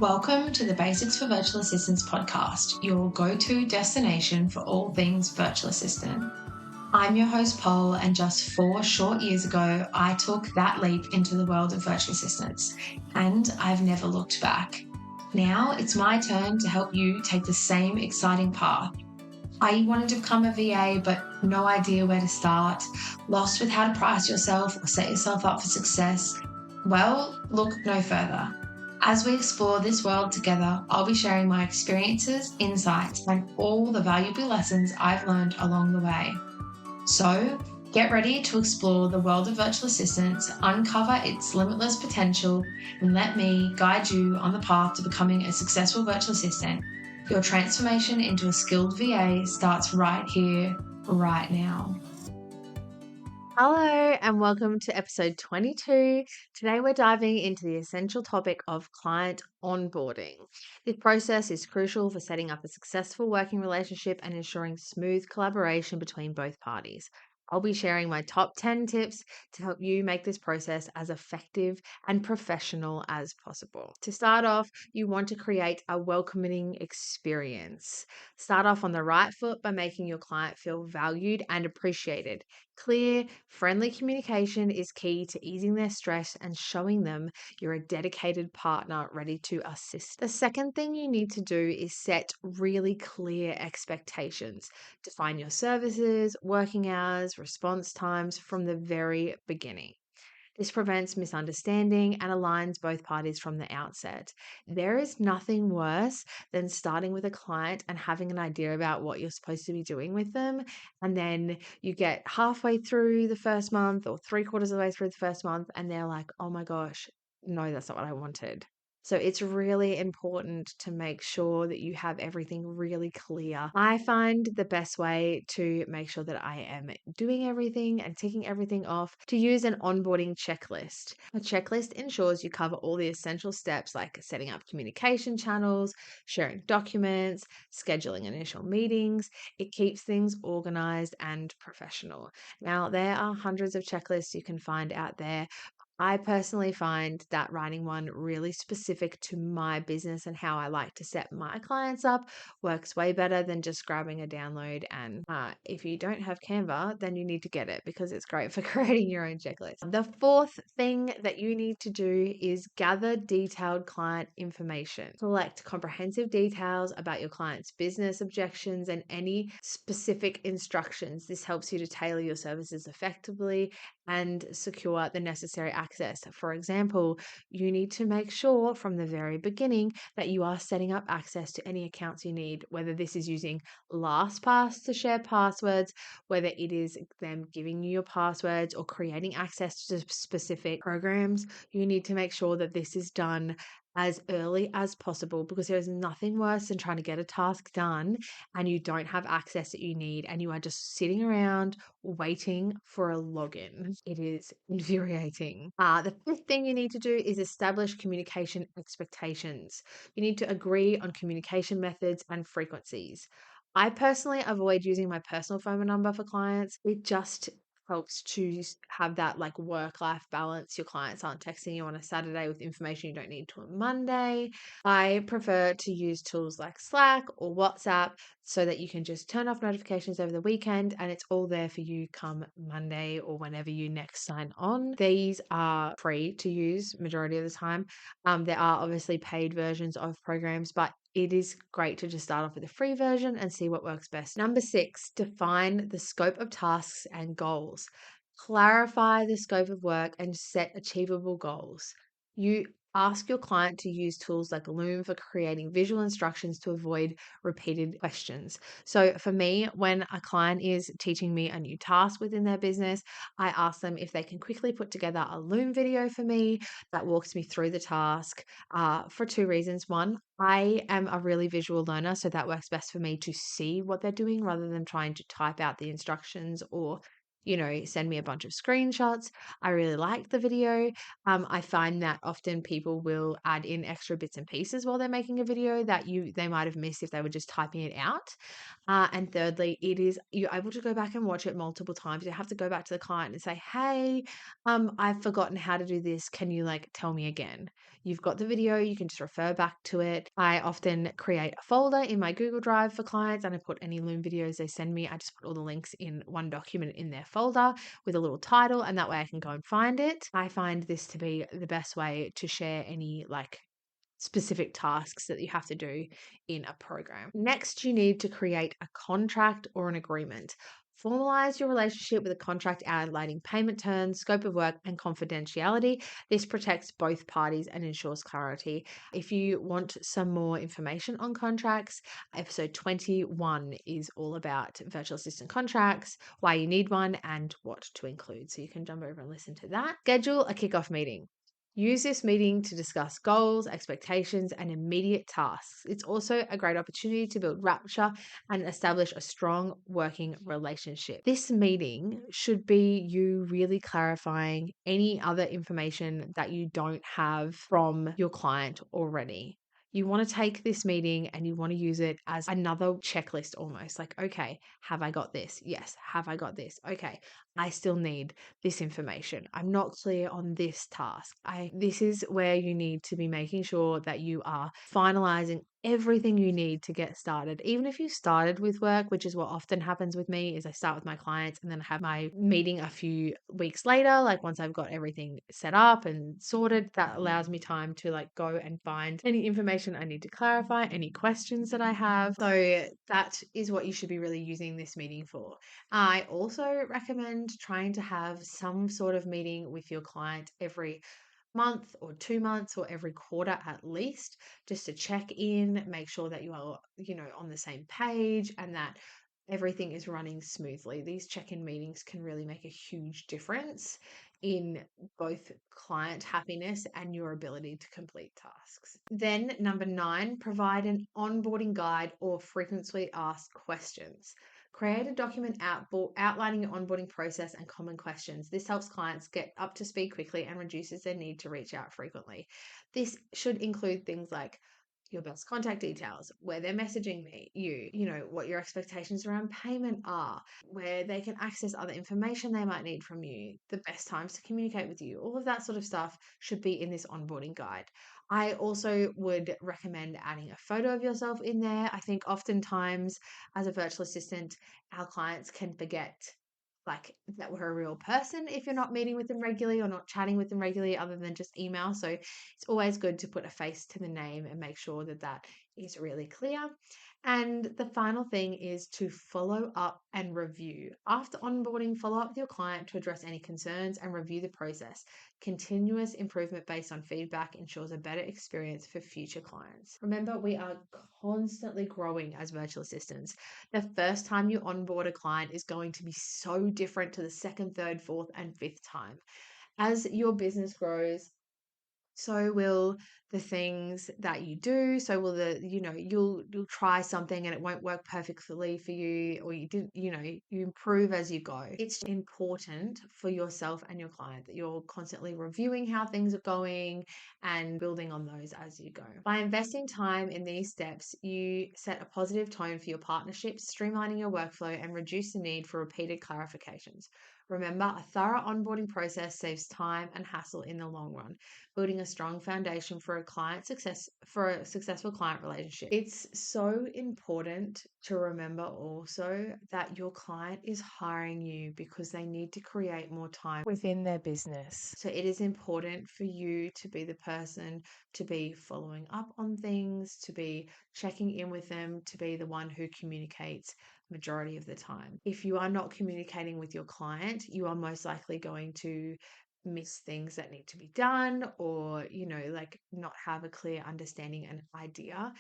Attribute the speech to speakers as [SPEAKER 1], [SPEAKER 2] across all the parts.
[SPEAKER 1] Welcome to the Basics for Virtual Assistants podcast, your go-to destination for all things virtual assistant. I'm your host, Pol, and just 4 short years ago, I took that leap into the world of virtual assistants, and I've never looked back. Now it's my turn to help you take the same exciting path. Are you wanting to become a VA but no idea where to start, lost with how to price yourself or set yourself up for success? Well, look no further. As we explore this world together, I'll be sharing my experiences, insights, and all the valuable lessons I've learned along the way. So, get ready to explore the world of virtual assistants, uncover its limitless potential, and let me guide you on the path to becoming a successful virtual assistant. Your transformation into a skilled VA starts right here, right now.
[SPEAKER 2] Hello and welcome to episode 22. Today we're diving into the essential topic of client onboarding. This process is crucial for setting up a successful working relationship and ensuring smooth collaboration between both parties. I'll be sharing my top 10 tips to help you make this process as effective and professional as possible. To start off, you want to create a welcoming experience. Start off on the right foot by making your client feel valued and appreciated. Clear, friendly communication is key to easing their stress and showing them you're a dedicated partner ready to assist. The second thing you need to do is set really clear expectations. Define your services, working hours, response times from the very beginning. This prevents misunderstanding and aligns both parties from the outset. There is nothing worse than starting with a client and having an idea about what you're supposed to be doing with them. And then you get halfway through the first month or 3/4 of the way through the first month, and they're like, oh my gosh, no, that's not what I wanted. So it's really important to make sure that you have everything really clear. I find the best way to make sure that I am doing everything and ticking everything off to use an onboarding checklist. A checklist ensures you cover all the essential steps like setting up communication channels, sharing documents, scheduling initial meetings. It keeps things organized and professional. Now, there are hundreds of checklists you can find out there. I personally find that writing one really specific to my business and how I like to set my clients up works way better than just grabbing a download. And if you don't have Canva, then you need to get it because it's great for creating your own checklist. The fourth thing that you need to do is gather detailed client information. Collect comprehensive details about your client's business objections and any specific instructions. This helps you to tailor your services effectively and secure the necessary access. For example, you need to make sure from the very beginning that you are setting up access to any accounts you need, whether this is using LastPass to share passwords, whether it is them giving you your passwords or creating access to specific programs. You need to make sure that this is done as early as possible because there is nothing worse than trying to get a task done and you don't have access that you need and you are just sitting around waiting for a login. It is infuriating. The fifth thing you need to do is establish communication expectations. You need to agree on communication methods and frequencies. I personally avoid using my personal phone number for clients. It just helps to have that like work-life balance. Your clients aren't texting you on a Saturday with information you don't need to a Monday. I prefer to use tools like Slack or WhatsApp so that you can just turn off notifications over the weekend and it's all there for you come Monday or whenever you next sign on. These are free to use majority of the time. There are obviously paid versions of programs, but it is great to just start off with a free version and see what works best. Number 6, define the scope of tasks and goals. Clarify the scope of work and set achievable goals. You ask your client to use tools like Loom for creating visual instructions to avoid repeated questions. So for me, when a client is teaching me a new task within their business, I ask them if they can quickly put together a Loom video for me that walks me through the task for 2 reasons. One, I am a really visual learner, so that works best for me to see what they're doing rather than trying to type out the instructions or send me a bunch of screenshots. I really like the video. I find that often people will add in extra bits and pieces while they're making a video that they might have missed if they were just typing it out. And thirdly, you're able to go back and watch it multiple times. You have to go back to the client and say, "Hey, I've forgotten how to do this. Can you tell me again?" You've got the video, you can just refer back to it. I often create a folder in my Google Drive for clients and I put any Loom videos they send me. I just put all the links in one document in their folder with a little title, and that way I can go and find it. I find this to be the best way to share any specific tasks that you have to do in a program. Next, you need to create a contract or an agreement. Formalize your relationship with a contract outlining payment terms, scope of work, and confidentiality. This protects both parties and ensures clarity. If you want some more information on contracts, episode 21 is all about virtual assistant contracts, why you need one, and what to include. So you can jump over and listen to that. Schedule a kickoff meeting. Use this meeting to discuss goals, expectations, and immediate tasks. It's also a great opportunity to build rapture and establish a strong working relationship. This meeting should be you really clarifying any other information that you don't have from your client already. You want to take this meeting and you want to use it as another checklist almost. Okay, have I got this? Yes. Have I got this? Okay, I still need this information. I'm not clear on this task. This is where you need to be making sure that you are finalizing everything you need to get started. Even if you started with work, which is what often happens with me, is I start with my clients and then I have my meeting a few weeks later, once I've got everything set up and sorted. That allows me time to go and find any information I need to clarify, any questions that I have. So that is what you should be really using this meeting for. I also recommend trying to have some sort of meeting with your client every month or 2 months or every quarter at least, just to check in, make sure that you are, on the same page and that everything is running smoothly. These check-in meetings can really make a huge difference in both client happiness and your ability to complete tasks. Then number 9, provide an onboarding guide or frequently asked questions. Create a document outlining your onboarding process and common questions. This helps clients get up to speed quickly and reduces their need to reach out frequently. This should include things like your best contact details, where they're messaging what your expectations around payment are, where they can access other information they might need from you, the best times to communicate with you. All of that sort of stuff should be in this onboarding guide. I also would recommend adding a photo of yourself in there. I think oftentimes as a virtual assistant, our clients can forget that we're a real person if you're not meeting with them regularly or not chatting with them regularly other than just email. So it's always good to put a face to the name and make sure that that is really clear. And the final thing is to follow up and review. After onboarding, follow up with your client to address any concerns and review the process. Continuous improvement based on feedback ensures a better experience for future clients. Remember, we are constantly growing as virtual assistants. The first time you onboard a client is going to be so different to the second, third, fourth, and fifth time. As your business grows, so will the things that you do. So will you'll try something and it won't work perfectly for you, or you improve as you go. It's important for yourself and your client that you're constantly reviewing how things are going and building on those as you go. By investing time in these steps, you set a positive tone for your partnership, streamlining your workflow and reduce the need for repeated clarifications. Remember, a thorough onboarding process saves time and hassle in the long run, building a strong foundation for a successful client relationship. It's so important to remember also that your client is hiring you because they need to create more time within their business. So it is important for you to be the person to be following up on things, to be checking in with them, to be the one who communicates majority of the time. If you are not communicating with your client, you are most likely going to miss things that need to be done, or not have a clear understanding and idea.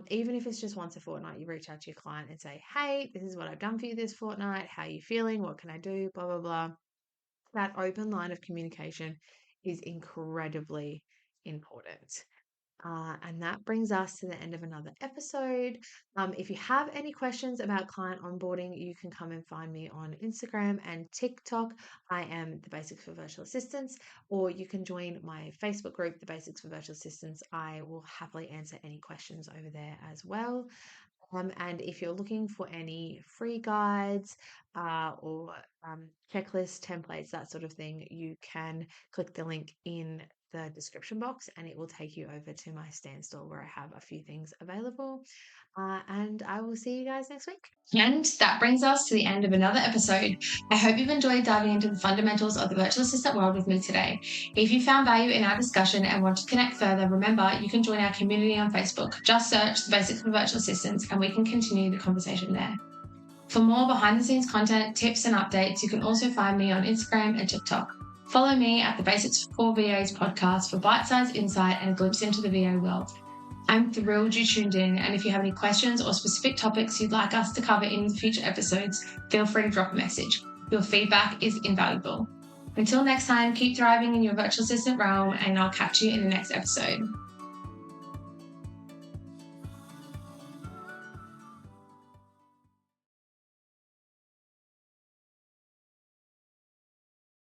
[SPEAKER 2] Even if it's just once a fortnight, you reach out to your client and say, "Hey, this is what I've done for you this fortnight. How are you feeling? What can I do?" Blah blah blah. That open line of communication is incredibly important. And that brings us to the end of another episode. If you have any questions about client onboarding, you can come and find me on Instagram and TikTok. I am the Basics for Virtual Assistants, or you can join my Facebook group, the Basics for Virtual Assistants. I will happily answer any questions over there as well. And if you're looking for any free guides or checklists, templates, that sort of thing, you can click the link in the description box and it will take you over to my stand store where I have a few things available. And I will see you guys next week.
[SPEAKER 1] And that brings us to the end of another episode. I hope you've enjoyed diving into the fundamentals of the virtual assistant world with me today. If you found value in our discussion and want to connect further, remember you can join our community on Facebook. Just search the Basics for Virtual Assistants and we can continue the conversation there. For more behind the scenes content, tips and updates, you can also find me on Instagram and TikTok. Follow me at the Basics for VAs podcast for bite-sized insight and a glimpse into the VA world. I'm thrilled you tuned in, and if you have any questions or specific topics you'd like us to cover in future episodes, feel free to drop a message. Your feedback is invaluable. Until next time, keep thriving in your virtual assistant realm, and I'll catch you in the next episode.